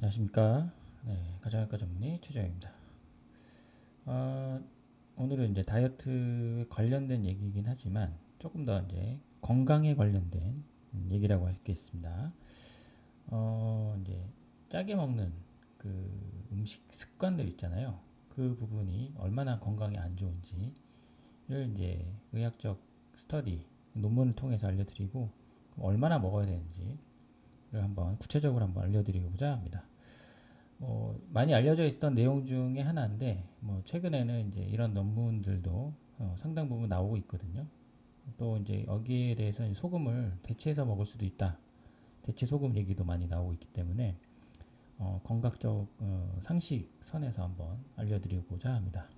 안녕하십니까. 네, 가정의과 전문의 최정입니다. 오늘은 이제 다이어트 관련된 얘기이긴 하지만 조금 더 이제 건강에 관련된 얘기라고 하겠습니다. 이제 짜게 먹는 그 음식 습관들 있잖아요. 그 부분이 얼마나 건강에 안 좋은지를 이제 의학적 스터디, 논문을 통해서 알려드리고 얼마나 먹어야 되는지를 한번 구체적으로 한번 알려드리고자 합니다. 많이 알려져 있었던 내용 중에 하나인데, 최근에는 이제 이런 논문들도 상당 부분 나오고 있거든요. 또 이제 여기에 대해서 이제 소금을 대체해서 먹을 수도 있다. 대체 소금 얘기도 많이 나오고 있기 때문에, 건강적 상식 선에서 한번 알려드리고자 합니다.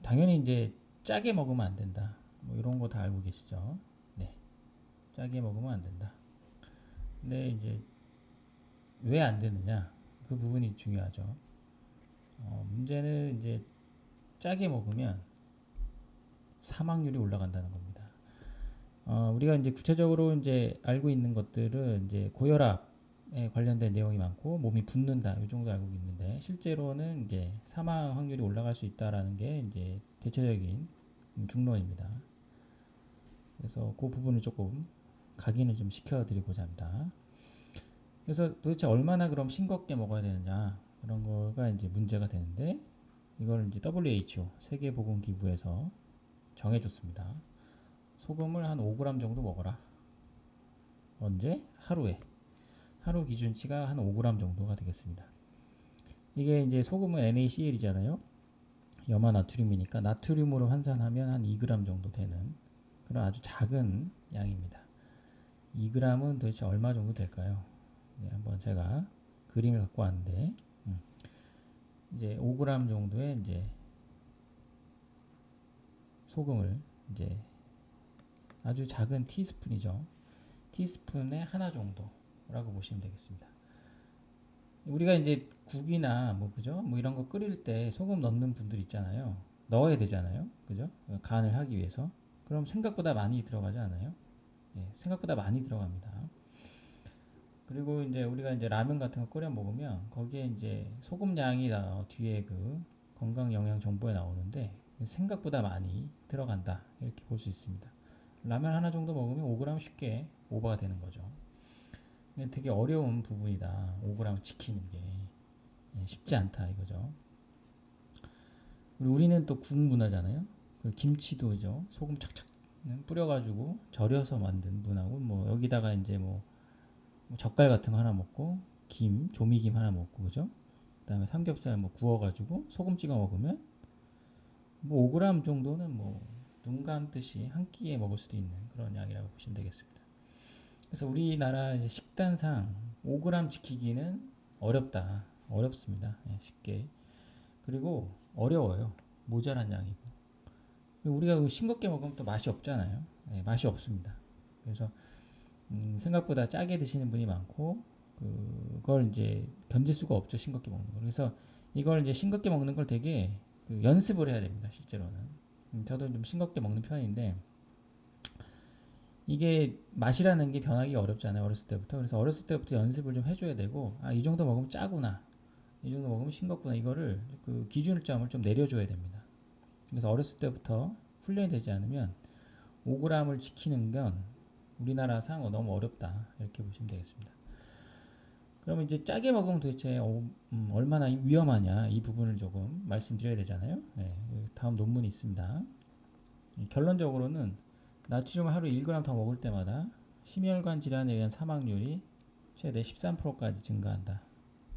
당연히 이제 짜게 먹으면 안 된다. 이런 거 다 알고 계시죠? 네. 짜게 먹으면 안 된다. 근데 이제 왜 안 되느냐? 그 부분이 중요하죠. 문제는 이제 짜게 먹으면 사망률이 올라간다는 겁니다. 우리가 이제 구체적으로 이제 알고 있는 것들은 이제 고혈압에 관련된 내용이 많고 몸이 붓는다 이 정도 알고 있는데 실제로는 이제 사망 확률이 올라갈 수 있다라는 게 이제 대체적인 중론입니다. 그래서 그 부분을 조금 각인을 좀 시켜드리고자 합니다. 그래서 도대체 얼마나 그럼 싱겁게 먹어야 되느냐 그런 거가 이제 문제가 되는데 이걸 이제 WHO 세계보건기구에서 정해줬습니다. 소금을 한 5g 정도 먹어라. 언제? 하루에. 하루 기준치가 한 5g 정도가 되겠습니다. 이게 이제 소금은 NaCl이잖아요. 염화나트륨이니까 나트륨으로 환산하면 한 2g 정도 되는 그런 아주 작은 양입니다. 2g은 도대체 얼마 정도 될까요? 네, 한번 제가 그림을 갖고 왔는데 이제 5g 정도의 이제 소금을 이제 아주 작은 티스푼이죠. 티스푼의 하나 정도라고 보시면 되겠습니다. 우리가 이제 국이나 그죠? 이런 거 끓일 때 소금 넣는 분들 있잖아요. 넣어야 되잖아요. 그죠? 간을 하기 위해서. 그럼 생각보다 많이 들어가지 않아요? 예, 생각보다 많이 들어갑니다. 그리고 이제 우리가 이제 라면 같은 거 끓여 먹으면 거기에 이제 소금 양이 뒤에 그 건강 영양 정보에 나오는데 생각보다 많이 들어간다 이렇게 볼 수 있습니다. 라면 하나 정도 먹으면 5g 쉽게 오버가 되는 거죠. 되게 어려운 부분이다. 5g 지키는 게 쉽지 않다 이거죠. 우리는 또 국 문화잖아요. 김치도 죠 소금 착착 뿌려가지고 절여서 만든 분하고 여기다가 이제 젓갈 같은 거 하나 먹고 김, 조미김 하나 먹고 그죠? 그다음에 삼겹살 구워가지고 소금 찍어 먹으면 5g 정도는 눈 감듯이 한 끼에 먹을 수도 있는 그런 양이라고 보시면 되겠습니다. 그래서 우리나라 식단상 5g 지키기는 어렵습니다. 쉽게. 그리고 어려워요. 모자란 양이고. 우리가 싱겁게 먹으면 또 맛이 없잖아요. 맛이 없습니다. 그래서 생각보다 짜게 드시는 분이 많고 그걸 이제 견딜 수가 없죠. 싱겁게 먹는 걸. 그래서 이걸 이제 싱겁게 먹는 걸 되게 연습을 해야 됩니다. 실제로는. 저도 좀 싱겁게 먹는 편인데 이게 맛이라는 게 변하기가 어렵잖아요. 어렸을 때부터. 그래서 어렸을 때부터 연습을 좀 해줘야 되고 이 정도 먹으면 짜구나. 이 정도 먹으면 싱겁구나. 이거를 그 기준점을 좀 내려줘야 됩니다. 그래서 어렸을 때부터 훈련이 되지 않으면 5g을 지키는 건 우리나라상 너무 어렵다 이렇게 보시면 되겠습니다. 그러면 이제 짜게 먹으면 도대체 얼마나 위험하냐 이 부분을 조금 말씀드려야 되잖아요. 다음 논문이 있습니다. 결론적으로는 나트륨을 하루 1g 더 먹을 때마다 심혈관 질환에 의한 사망률이 최대 13%까지 증가한다.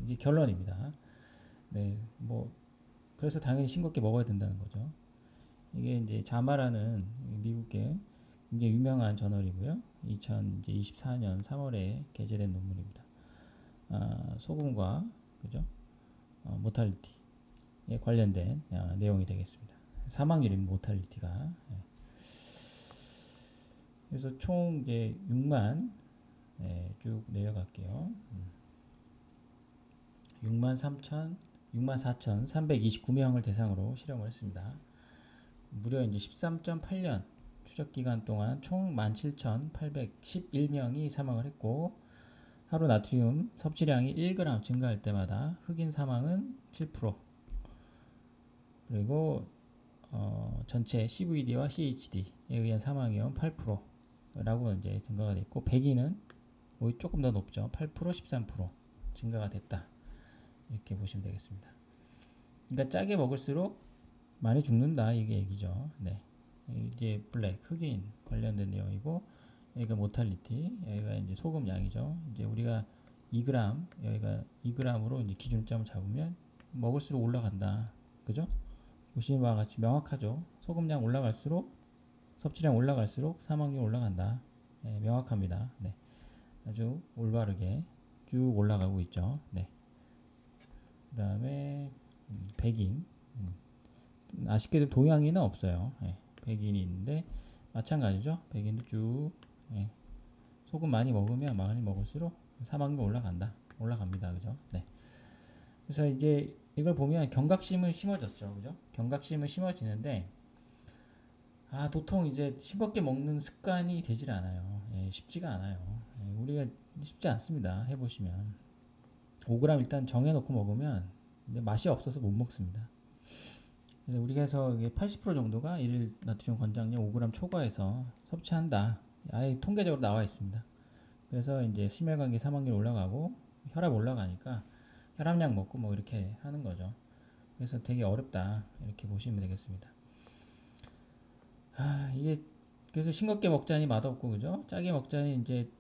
이게 결론입니다. 네, 그래서 당연히 싱겁게 먹어야 된다는 거죠. 이게 이제 자마라는 미국의 굉장히 유명한 저널이고요. 2024년 3월에 게재된 논문입니다. 소금과 그죠? 모탈리티에 관련된 내용이 되겠습니다. 사망률이 모탈리티가. 그래서 총 이제 6만 쭉 내려갈게요. 64,329명을 대상으로 실험을 했습니다. 무려 이제 13.8년 추적 기간 동안 총 17,811명이 사망을 했고 하루 나트륨 섭취량이 1g 증가할 때마다 흑인 사망은 7%, 그리고 전체 CVD와 CHD에 의한 사망 위험 8%라고 이제 증가가 됐고, 백인은 조금 더 높죠. 8%, 13% 증가가 됐다. 이렇게 보시면 되겠습니다. 그러니까 짜게 먹을수록 많이 죽는다, 이게 얘기죠. 네. 이게 블랙 흑인 관련된 내용이고, 여기가 모탈리티, 여기가 이제 소금 양이죠. 이제 우리가 2g, 여기가 2g으로 이제 기준점을 잡으면 먹을수록 올라간다. 그죠? 보시는 바와 같이 명확하죠. 소금량 올라갈수록, 섭취량 올라갈수록 사망률 올라간다. 네, 명확합니다. 네. 아주 올바르게 쭉 올라가고 있죠. 네. 그 다음에 백인, 아쉽게도 동양인은 없어요. 네. 백인이 있는데 마찬가지죠. 백인도 쭉 소금 많이 먹을수록 사망률 올라갑니다. 그죠? 네. 그래서 이제 이걸 보면 경각심은 심어졌죠. 그죠? 경각심은 심어지는데, 도통 이제 싱겁게 먹는 습관이 되질 않아요. 쉽지가 않아요. 우리가 쉽지 않습니다. 해보시면 5g 일단 정해놓고 먹으면 근데 맛이 없어서 못 먹습니다. 우리가 해서 80% 정도가 일일 나트륨 권장량 5g 초과해서 섭취한다. 아예 통계적으로 나와 있습니다. 그래서 이제 심혈관계 사망률 올라가고 혈압 올라가니까 혈압약 먹고 뭐 이렇게 하는 거죠. 그래서 되게 어렵다, 이렇게 보시면 되겠습니다. 이게 그래서 싱겁게 먹자니 맛없고, 그죠? 짜게 먹자니 이제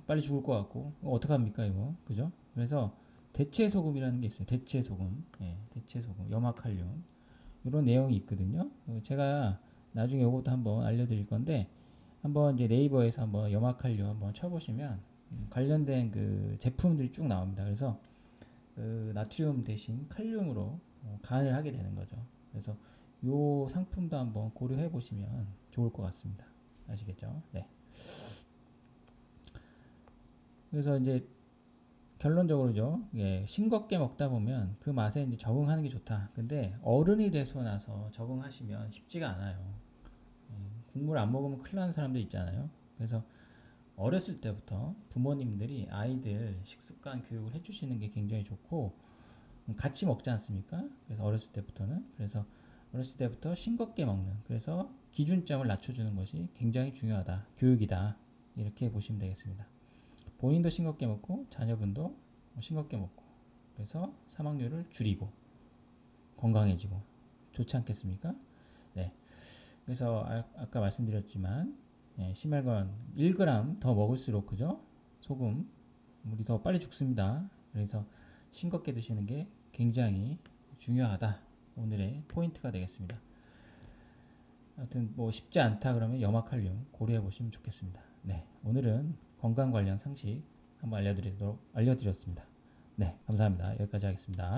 빨리 죽을 것 같고, 어떡합니까 이거, 그죠? 그래서 대체 소금이라는 게 있어요. 대체 소금, 대체 소금, 염화칼륨, 이런 내용이 있거든요. 제가 나중에 이것도 한번 알려드릴 건데, 한번 이제 네이버에서 한번 염화칼륨 한번 쳐보시면 관련된 그 제품들이 쭉 나옵니다. 그래서 그 나트륨 대신 칼륨으로 간을 하게 되는 거죠. 그래서 요 상품도 한번 고려해 보시면 좋을 것 같습니다. 아시겠죠? 네. 그래서 이제 결론적으로죠. 싱겁게 먹다 보면 그 맛에 이제 적응하는 게 좋다. 근데 어른이 되서 나서 적응하시면 쉽지가 않아요. 국물 안 먹으면 큰일 나는 사람도 있잖아요. 그래서 어렸을 때부터 부모님들이 아이들 식습관 교육을 해주시는 게 굉장히 좋고, 같이 먹지 않습니까? 그래서 어렸을 때부터는, 그래서 어렸을 때부터 싱겁게 먹는, 그래서 기준점을 낮춰주는 것이 굉장히 중요하다, 교육이다, 이렇게 보시면 되겠습니다. 본인도 싱겁게 먹고 자녀분도 싱겁게 먹고, 그래서 사망률을 줄이고 건강해지고 좋지 않겠습니까? 네. 그래서 아까 말씀드렸지만, 심혈관 1g 더 먹을수록, 그죠? 소금 물이 더 빨리 죽습니다. 그래서 싱겁게 드시는 게 굉장히 중요하다. 오늘의 포인트가 되겠습니다. 하여튼 뭐 쉽지 않다 그러면 염화칼륨 고려해 보시면 좋겠습니다. 네, 오늘은 건강 관련 상식 한번 알려드렸습니다. 네, 감사합니다. 여기까지 하겠습니다.